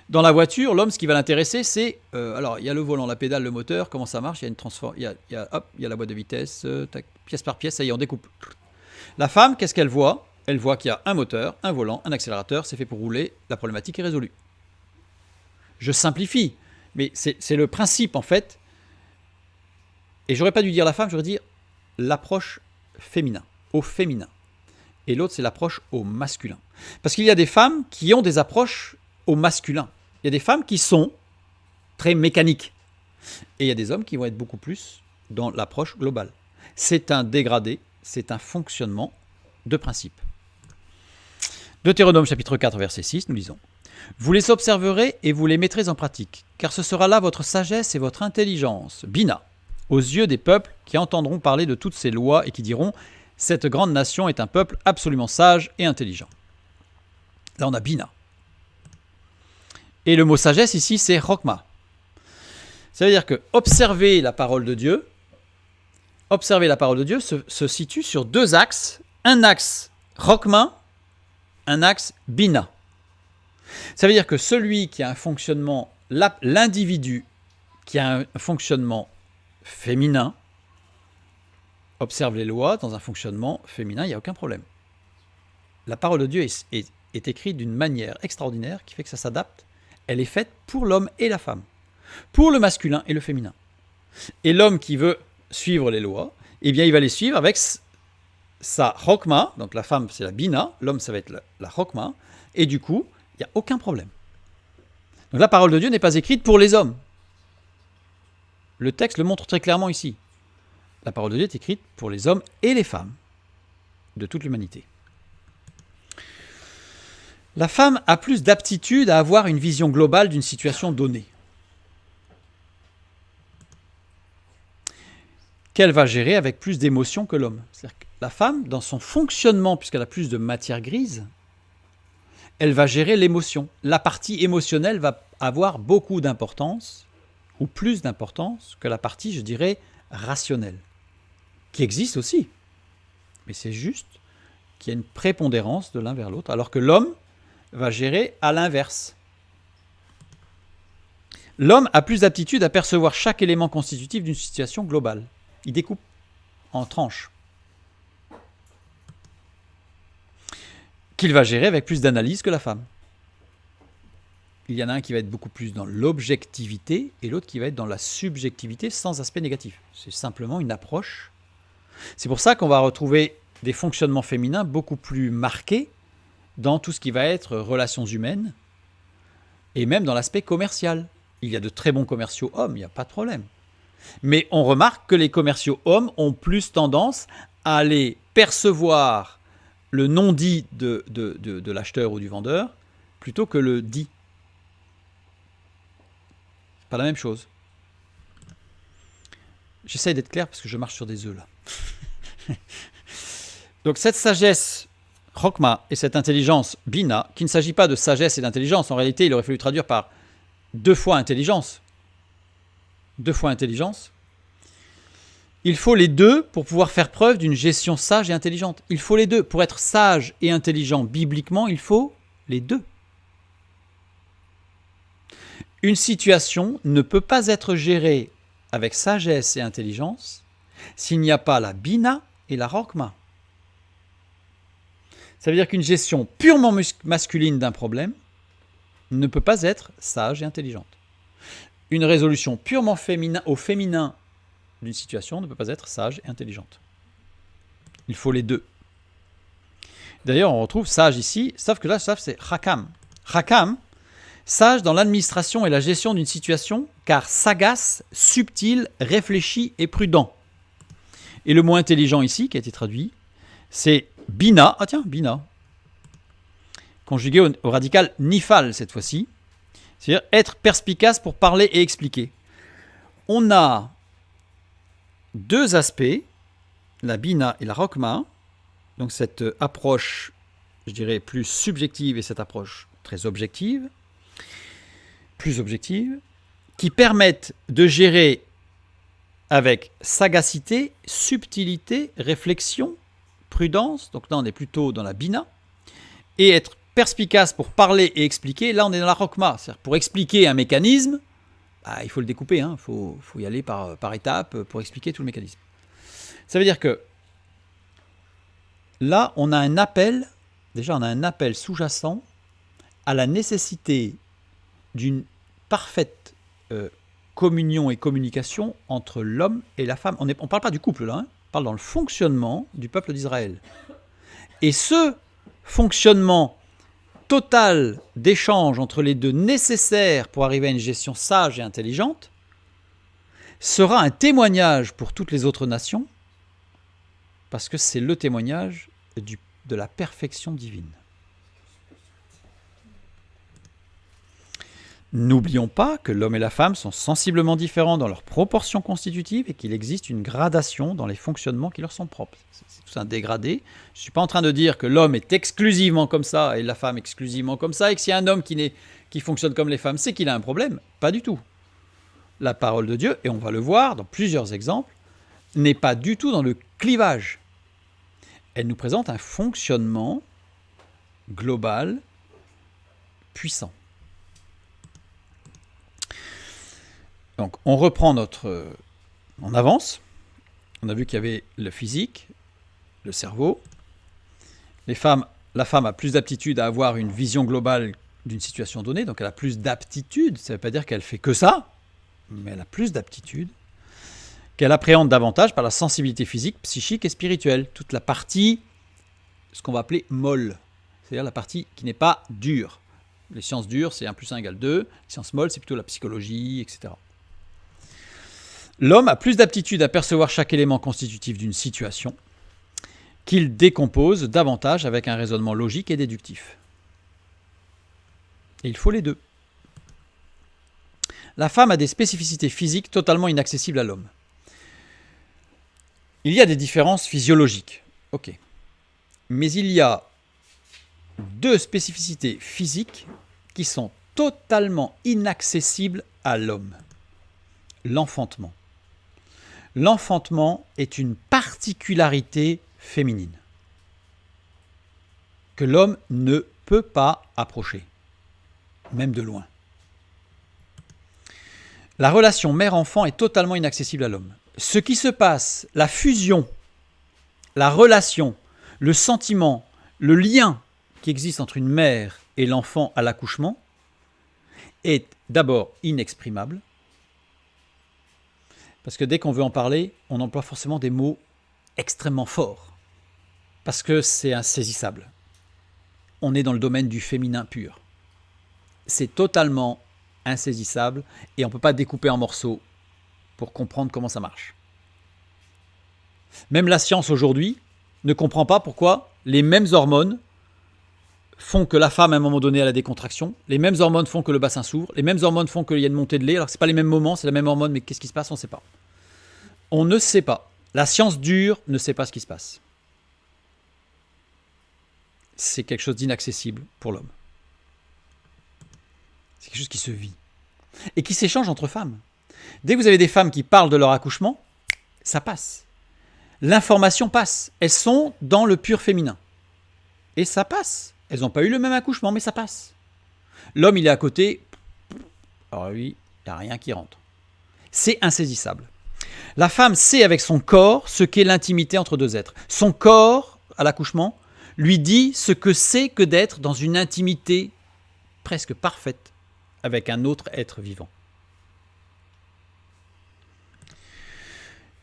Dans la voiture, l'homme, ce qui va l'intéresser, c'est... alors, il y a le volant, la pédale, le moteur, comment ça marche, il y a la boîte de vitesse, pièce par pièce, ça y est, on découpe. La femme, qu'est-ce qu'elle voit? Elle voit qu'il y a un moteur, un volant, un accélérateur, c'est fait pour rouler, la problématique est résolue. Je simplifie, mais c'est le principe en fait. Et j'aurais pas dû dire la femme, j'aurais dit l'approche féminin, au féminin. Et l'autre, c'est l'approche au masculin. Parce qu'il y a des femmes qui ont des approches au masculin. Il y a des femmes qui sont très mécaniques. Et il y a des hommes qui vont être beaucoup plus dans l'approche globale. C'est un dégradé, c'est un fonctionnement de principe. Deutéronome chapitre 4, verset 6, nous lisons. Vous les observerez et vous les mettrez en pratique, car ce sera là votre sagesse et votre intelligence, Bina, aux yeux des peuples qui entendront parler de toutes ces lois et qui diront « Cette grande nation est un peuple absolument sage et intelligent. » Là, on a Bina. Et le mot sagesse ici, c'est Chokma. Ça veut dire que observer la parole de Dieu se situe sur deux axes. Un axe Chokma, un axe Bina. Ça veut dire que celui qui a un fonctionnement, l'individu qui a un fonctionnement féminin, observe les lois dans un fonctionnement féminin, il n'y a aucun problème. La parole de Dieu est écrite d'une manière extraordinaire qui fait que ça s'adapte. Elle est faite pour l'homme et la femme, pour le masculin et le féminin. Et l'homme qui veut suivre les lois, eh bien il va les suivre avec sa Chokma, donc la femme c'est la Bina, l'homme ça va être la Chokma, et du coup, il n'y a aucun problème. Donc la parole de Dieu n'est pas écrite pour les hommes. Le texte le montre très clairement ici. La parole de Dieu est écrite pour les hommes et les femmes de toute l'humanité. La femme a plus d'aptitude à avoir une vision globale d'une situation donnée, qu'elle va gérer avec plus d'émotion que l'homme. C'est-à-dire que la femme, dans son fonctionnement, puisqu'elle a plus de matière grise, elle va gérer l'émotion. La partie émotionnelle va avoir beaucoup d'importance, ou plus d'importance que la partie, je dirais, rationnelle, qui existe aussi. Mais c'est juste qu'il y a une prépondérance de l'un vers l'autre, alors que l'homme va gérer à l'inverse. L'homme a plus d'aptitude à percevoir chaque élément constitutif d'une situation globale. Il découpe en tranches, qu'il va gérer avec plus d'analyse que la femme. Il y en a un qui va être beaucoup plus dans l'objectivité et l'autre qui va être dans la subjectivité sans aspect négatif. C'est simplement une approche. C'est pour ça qu'on va retrouver des fonctionnements féminins beaucoup plus marqués dans tout ce qui va être relations humaines et même dans l'aspect commercial. Il y a de très bons commerciaux hommes, il n'y a pas de problème. Mais on remarque que les commerciaux hommes ont plus tendance à aller percevoir le non-dit de l'acheteur ou du vendeur plutôt que le dit. C'est pas la même chose. J'essaye d'être clair parce que je marche sur des œufs là. Donc cette sagesse Chokma et cette intelligence Bina, qui ne s'agit pas de sagesse et d'intelligence, en réalité il aurait fallu traduire par deux fois intelligence. Deux fois intelligence. Il faut les deux pour pouvoir faire preuve d'une gestion sage et intelligente. Il faut les deux. Pour être sage et intelligent bibliquement, il faut les deux. Une situation ne peut pas être gérée avec sagesse et intelligence s'il n'y a pas la Bina et la Chokma. Ça veut dire qu'une gestion purement masculine d'un problème ne peut pas être sage et intelligente. Une résolution purement au féminin d'une situation ne peut pas être sage et intelligente. Il faut les deux. D'ailleurs, on retrouve sage ici, sauf que là, sage, c'est Chakam. Chakam, sage dans l'administration et la gestion d'une situation, car sagace, subtil, réfléchi et prudent. Et le mot intelligent ici, qui a été traduit, c'est Bina. Ah tiens, Bina. Conjugué au radical nifal cette fois-ci. C'est-à-dire être perspicace pour parler et expliquer. On a deux aspects, la Bina et la Chokma, donc cette approche, je dirais, plus subjective et cette approche très objective, plus objective, qui permettent de gérer avec sagacité, subtilité, réflexion, prudence, donc là on est plutôt dans la Bina, et être perspicace pour parler et expliquer, là on est dans la Chokma, c'est-à-dire pour expliquer un mécanisme, il faut le découper, il faut y aller par étapes pour expliquer tout le mécanisme. Ça veut dire que là, on a un appel déjà on a un appel sous-jacent à la nécessité d'une parfaite communion et communication entre l'homme et la femme. On ne parle pas du couple là, hein, on parle dans le fonctionnement du peuple d'Israël. Et ce fonctionnement total d'échange entre les deux nécessaire pour arriver à une gestion sage et intelligente sera un témoignage pour toutes les autres nations, parce que c'est le témoignage de la perfection divine. N'oublions pas que l'homme et la femme sont sensiblement différents dans leurs proportions constitutives et qu'il existe une gradation dans les fonctionnements qui leur sont propres. C'est tout un dégradé. Je ne suis pas en train de dire que l'homme est exclusivement comme ça et la femme exclusivement comme ça, et que s'il y a un homme qui fonctionne comme les femmes, c'est qu'il a un problème. Pas du tout. La parole de Dieu, et on va le voir dans plusieurs exemples, n'est pas du tout dans le clivage. Elle nous présente un fonctionnement global, puissant. Donc, on reprend on avance. On a vu qu'il y avait le physique, le cerveau. La femme a plus d'aptitude à avoir une vision globale d'une situation donnée, donc elle a plus d'aptitude. Ça ne veut pas dire qu'elle fait que ça, mais elle a plus d'aptitude, qu'elle appréhende davantage par la sensibilité physique, psychique et spirituelle. Toute la partie, ce qu'on va appeler molle, c'est-à-dire la partie qui n'est pas dure. Les sciences dures, c'est 1 + 1 = 2. Les sciences molles, c'est plutôt la psychologie, etc. L'homme a plus d'aptitude à percevoir chaque élément constitutif d'une situation qu'il décompose davantage avec un raisonnement logique et déductif. Et il faut les deux. La femme a des spécificités physiques totalement inaccessibles à l'homme. Il y a des différences physiologiques, ok. Mais il y a 2 spécificités physiques qui sont totalement inaccessibles à l'homme. L'enfantement. L'enfantement est une particularité féminine que l'homme ne peut pas approcher, même de loin. La relation mère-enfant est totalement inaccessible à l'homme. Ce qui se passe, la fusion, la relation, le sentiment, le lien qui existe entre une mère et l'enfant à l'accouchement est d'abord inexprimable, parce que dès qu'on veut en parler, on emploie forcément des mots extrêmement forts, parce que c'est insaisissable. On est dans le domaine du féminin pur. C'est totalement insaisissable et on ne peut pas découper en morceaux pour comprendre comment ça marche. Même la science aujourd'hui ne comprend pas pourquoi les mêmes hormones font que la femme à un moment donné elle a des contractions, les mêmes hormones font que le bassin s'ouvre, les mêmes hormones font qu'il y a une montée de lait, alors que ce n'est pas les mêmes moments, c'est la même hormone, mais qu'est-ce qui se passe, on ne sait pas. On ne sait pas. La science dure ne sait pas ce qui se passe. C'est quelque chose d'inaccessible pour l'homme. C'est quelque chose qui se vit et qui s'échange entre femmes. Dès que vous avez des femmes qui parlent de leur accouchement, ça passe. L'information passe. Elles sont dans le pur féminin. Et ça passe. Elles n'ont pas eu le même accouchement, mais ça passe. L'homme, il est à côté. Alors lui, il n'y a rien qui rentre. C'est insaisissable. La femme sait avec son corps ce qu'est l'intimité entre deux êtres. Son corps, à l'accouchement, lui dit ce que c'est que d'être dans une intimité presque parfaite avec un autre être vivant.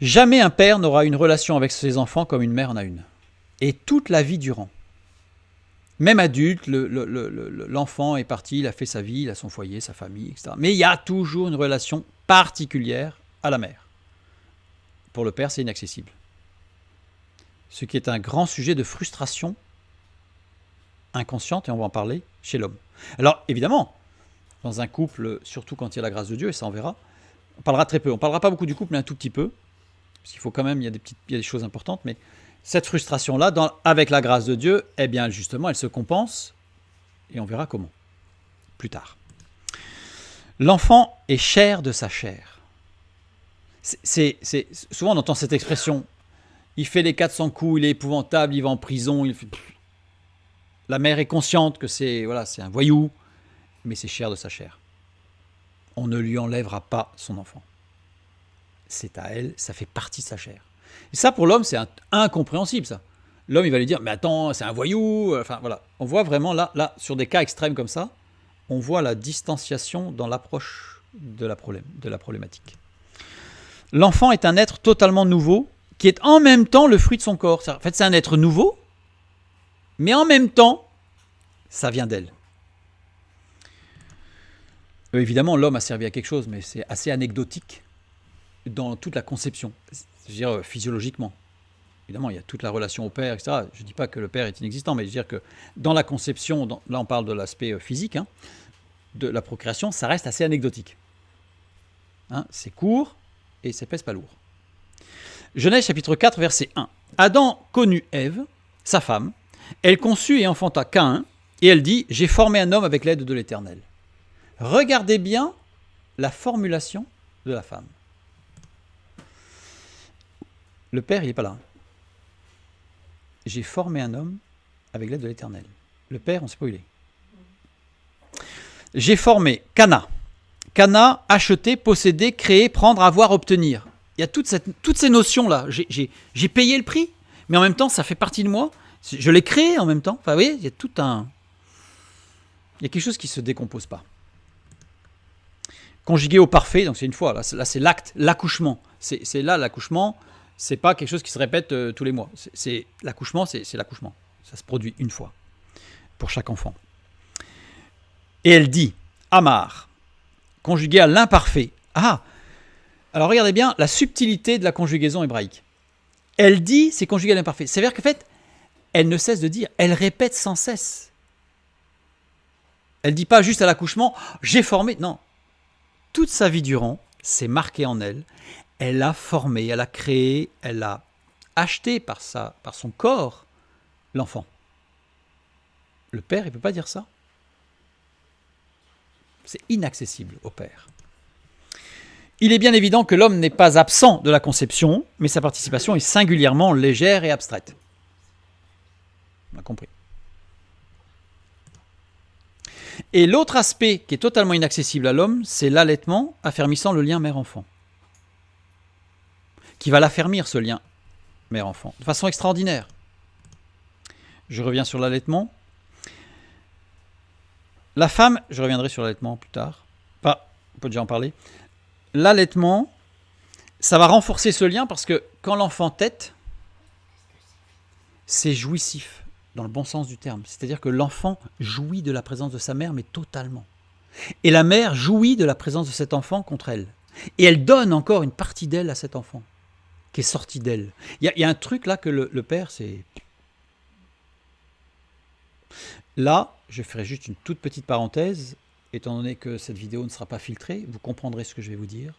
Jamais un père n'aura une relation avec ses enfants comme une mère en a une. Et toute la vie durant. Même adulte, l'enfant est parti, il a fait sa vie, il a son foyer, sa famille, etc. Mais il y a toujours une relation particulière à la mère. Pour le père, c'est inaccessible. Ce qui est un grand sujet de frustration inconsciente, et on va en parler, chez l'homme. Alors, évidemment, dans un couple, surtout quand il y a la grâce de Dieu, et ça on verra, on parlera très peu. On ne parlera pas beaucoup du couple, mais un tout petit peu. Parce qu'il faut quand même, il y a des choses importantes, mais cette frustration-là, avec la grâce de Dieu, eh bien, justement, elle se compense, et on verra comment, plus tard. L'enfant est chair de sa chair. Souvent, on entend cette expression, il fait les 400 coups, il est épouvantable, il va en prison, la mère est consciente que c'est un voyou, mais c'est chair de sa chair. On ne lui enlèvera pas son enfant. C'est à elle, ça fait partie de sa chair. Et ça, pour l'homme, c'est incompréhensible, ça. l'homme, il va lui dire, mais attends, c'est un voyou. Enfin, voilà. On voit vraiment là, sur des cas extrêmes comme ça, on voit la distanciation dans l'approche de la problématique. L'enfant est un être totalement nouveau, qui est en même temps le fruit de son corps. En fait, c'est un être nouveau, mais en même temps, ça vient d'elle. Évidemment, l'homme a servi à quelque chose, mais c'est assez anecdotique dans toute la conception, je veux dire physiologiquement. Évidemment, il y a toute la relation au père, etc. Je ne dis pas que le père est inexistant, mais je veux dire que dans la conception, là on parle de l'aspect physique, de la procréation, ça reste assez anecdotique. C'est court et ça pèse pas lourd. Genèse chapitre 4, verset 1. Adam connut Ève, sa femme, elle conçut et enfanta Caïn, et elle dit, j'ai formé un homme avec l'aide de l'Éternel. Regardez bien la formulation de la femme. Le père, il n'est pas là. J'ai formé un homme avec l'aide de l'Éternel. Le père, on ne sait pas où il est. J'ai formé Cana. Cana, acheter, posséder, créer, prendre, avoir, obtenir. Il y a toutes ces notions-là. J'ai payé le prix, mais en même temps, ça fait partie de moi. Je l'ai créé en même temps. Enfin, vous voyez, il y a il y a quelque chose qui ne se décompose pas. Conjugué au parfait, donc c'est une fois. Là c'est l'acte, l'accouchement. C'est là l'accouchement. C'est pas quelque chose qui se répète tous les mois. C'est l'accouchement, c'est l'accouchement. Ça se produit une fois pour chaque enfant. Et elle dit, Amar, conjugué à l'imparfait. Ah, alors regardez bien la subtilité de la conjugaison hébraïque. Elle dit, c'est conjugué à l'imparfait. C'est-à-dire qu'en fait, elle ne cesse de dire, elle répète sans cesse. Elle ne dit pas juste à l'accouchement, j'ai formé. Non. Toute sa vie durant, c'est marqué en elle. Elle a formé, elle a créé, elle a acheté par son corps l'enfant. Le père, il ne peut pas dire ça. C'est inaccessible au père. Il est bien évident que l'homme n'est pas absent de la conception, mais sa participation est singulièrement légère et abstraite. On a compris. Et l'autre aspect qui est totalement inaccessible à l'homme, c'est l'allaitement affermissant le lien mère-enfant. Qui va l'affermir, ce lien mère-enfant, de façon extraordinaire. Je reviens sur l'allaitement. La femme, je reviendrai sur l'allaitement plus tard. On peut déjà en parler. L'allaitement, ça va renforcer ce lien parce que quand l'enfant tète, c'est jouissif, dans le bon sens du terme. C'est-à-dire que l'enfant jouit de la présence de sa mère, mais totalement. Et la mère jouit de la présence de cet enfant contre elle. Et elle donne encore une partie d'elle à cet enfant, qui est sorti d'elle. Il y a un truc là que le père, c'est... Là, je ferai juste une toute petite parenthèse, étant donné que cette vidéo ne sera pas filtrée, vous comprendrez ce que je vais vous dire.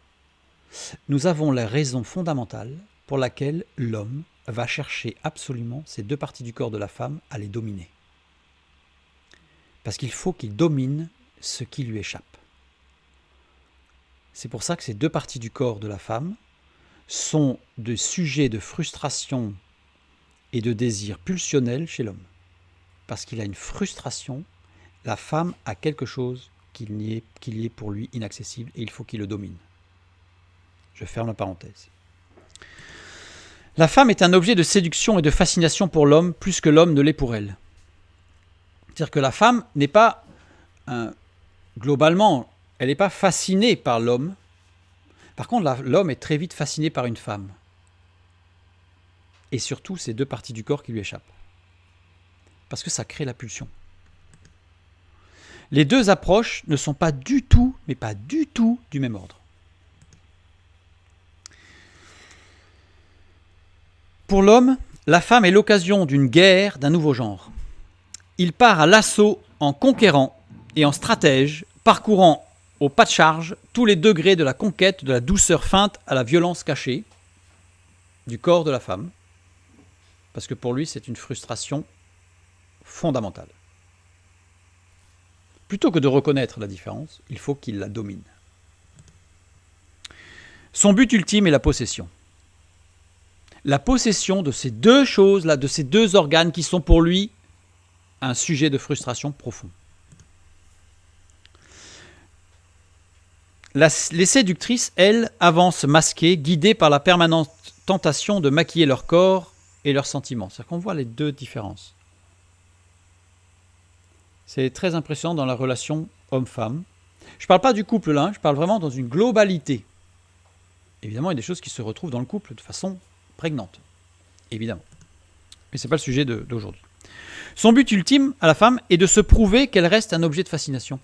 Nous avons la raison fondamentale pour laquelle l'homme va chercher absolument ces deux parties du corps de la femme à les dominer. Parce qu'il faut qu'il domine ce qui lui échappe. C'est pour ça que ces deux parties du corps de la femme sont des sujets de frustration et de désir pulsionnel chez l'homme. Parce qu'il a une frustration, la femme a quelque chose qui est pour lui inaccessible et il faut qu'il le domine. Je ferme la parenthèse. La femme est un objet de séduction et de fascination pour l'homme plus que l'homme ne l'est pour elle. C'est-à-dire que la femme n'est pas, globalement, elle n'est pas fascinée par l'homme. Par contre, l'homme est très vite fasciné par une femme. Et surtout, ces deux parties du corps qui lui échappent. Parce que ça crée la pulsion. Les deux approches ne sont pas du tout, mais pas du tout, du même ordre. Pour l'homme, la femme est l'occasion d'une guerre d'un nouveau genre. Il part à l'assaut en conquérant et en stratège, parcourant au pas de charge tous les degrés de la conquête, de la douceur feinte à la violence cachée du corps de la femme. Parce que pour lui, c'est une frustration fondamentale. Plutôt que de reconnaître la différence, il faut qu'il la domine. Son but ultime est la possession. La possession de ces deux choses-là, de ces deux organes qui sont pour lui un sujet de frustration profond. Les séductrices, elles, avancent masquées, guidées par la permanente tentation de maquiller leur corps et leurs sentiments. C'est-à-dire qu'on voit les deux différences. C'est très impressionnant dans la relation homme-femme. Je ne parle pas du couple là, je parle vraiment dans une globalité. Évidemment, il y a des choses qui se retrouvent dans le couple de façon prégnante. Évidemment. Mais ce n'est pas le sujet d'aujourd'hui. Son but ultime à la femme est de se prouver qu'elle reste un objet de fascination.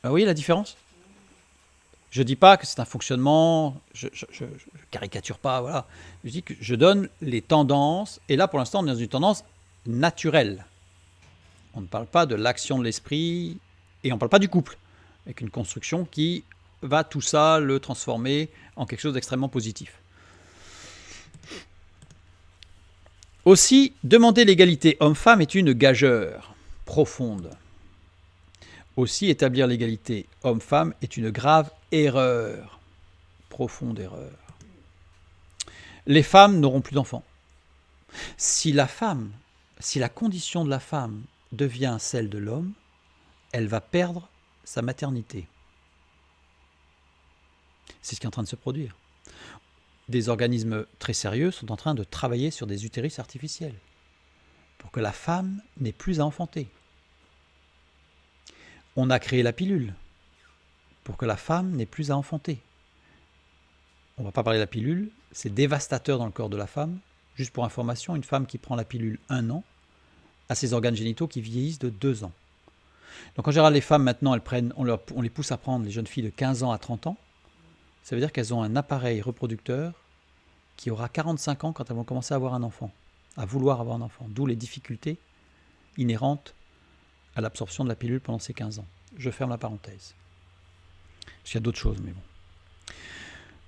Vous voyez la différence? Je ne dis pas que c'est un fonctionnement, je caricature pas, voilà. Je dis que je donne les tendances, et là pour l'instant on est dans une tendance naturelle. On ne parle pas de l'action de l'esprit, et on ne parle pas du couple, avec une construction qui va tout ça le transformer en quelque chose d'extrêmement positif. Aussi, demander l'égalité homme-femme est une gageure profonde. Aussi, établir l'égalité homme-femme est une grave erreur. Profonde erreur. Les femmes n'auront plus d'enfants. Si la condition de la femme devient celle de l'homme, elle va perdre sa maternité. C'est ce qui est en train de se produire. Des organismes très sérieux sont en train de travailler sur des utérus artificiels pour que la femme n'ait plus à enfanter. On a créé la pilule pour que la femme n'ait plus à enfanter. On ne va pas parler de la pilule, c'est dévastateur dans le corps de la femme. Juste pour information, une femme qui prend la pilule 1 an a ses organes génitaux qui vieillissent de 2 ans. Donc en général, les femmes maintenant, on les pousse à prendre les jeunes filles de 15 ans à 30 ans. Ça veut dire qu'elles ont un appareil reproducteur qui aura 45 ans quand elles vont commencer à avoir un enfant, à vouloir avoir un enfant. D'où les difficultés inhérentes à l'absorption de la pilule pendant ces 15 ans. Je ferme la parenthèse. Parce qu'il y a d'autres choses, mais bon.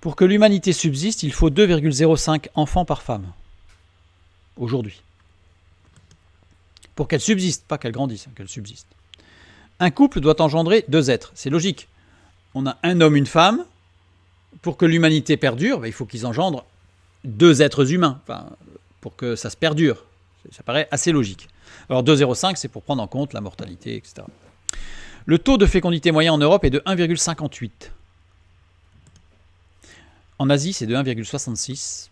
Pour que l'humanité subsiste, il faut 2,05 enfants par femme. Aujourd'hui. Pour qu'elle subsiste, pas qu'elle grandisse, qu'elle subsiste. Un couple doit engendrer 2 êtres. C'est logique. On a un homme, une femme. Pour que l'humanité perdure, il faut qu'ils engendrent 2 êtres humains, pour que ça se perdure. Ça paraît assez logique. Alors 2,05, c'est pour prendre en compte la mortalité, etc. Le taux de fécondité moyen en Europe est de 1,58. En Asie, c'est de 1,66.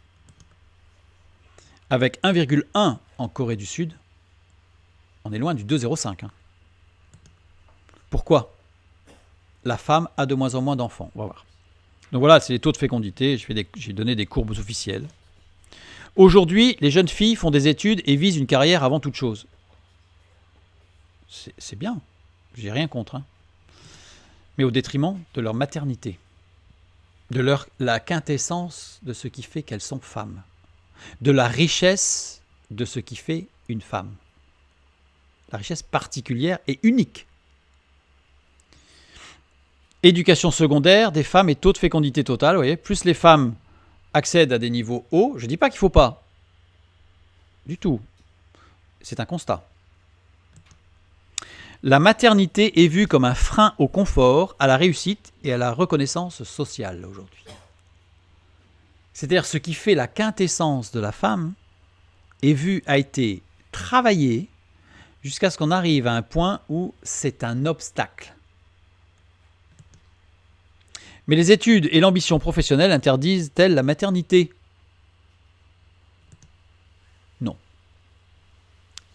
Avec 1,1 en Corée du Sud, on est loin du 2,05. Pourquoi? La femme a de moins en moins d'enfants. On va voir. Donc voilà, c'est les taux de fécondité. J'ai donné des courbes officielles. Aujourd'hui, les jeunes filles font des études et visent une carrière avant toute chose. C'est bien. J'ai rien contre. Mais au détriment de leur maternité. De la quintessence de ce qui fait qu'elles sont femmes. De la richesse de ce qui fait une femme. La richesse particulière et unique. Éducation secondaire des femmes et taux de fécondité totale. Vous voyez, plus les femmes accèdent à des niveaux hauts, je ne dis pas qu'il ne faut pas. Du tout. C'est un constat. La maternité est vue comme un frein au confort, à la réussite et à la reconnaissance sociale aujourd'hui. C'est-à-dire ce qui fait la quintessence de la femme a été travaillé jusqu'à ce qu'on arrive à un point où c'est un obstacle. Mais les études et l'ambition professionnelle interdisent-elles la maternité? Non.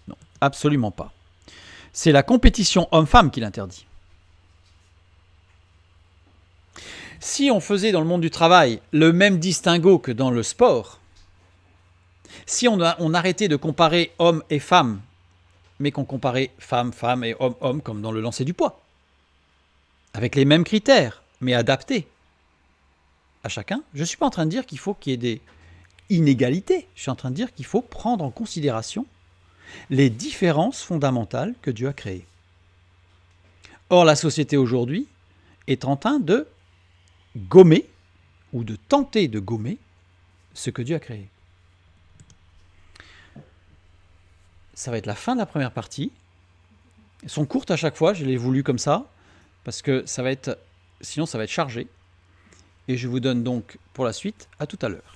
Non, absolument pas. C'est la compétition homme-femme qui l'interdit. Si on faisait dans le monde du travail le même distinguo que dans le sport, si on arrêtait de comparer hommes et femmes, mais qu'on comparait femmes et hommes comme dans le lancer du poids, avec les mêmes critères, mais adaptés à chacun, je ne suis pas en train de dire qu'il faut qu'il y ait des inégalités, je suis en train de dire qu'il faut prendre en considération les différences fondamentales que Dieu a créées. Or, la société aujourd'hui est en train de gommer, ou de tenter de gommer, ce que Dieu a créé. Ça va être la fin de la première partie. Elles sont courtes à chaque fois, je l'ai voulu comme ça, parce que sinon ça va être chargé. Et je vous donne donc pour la suite, à tout à l'heure.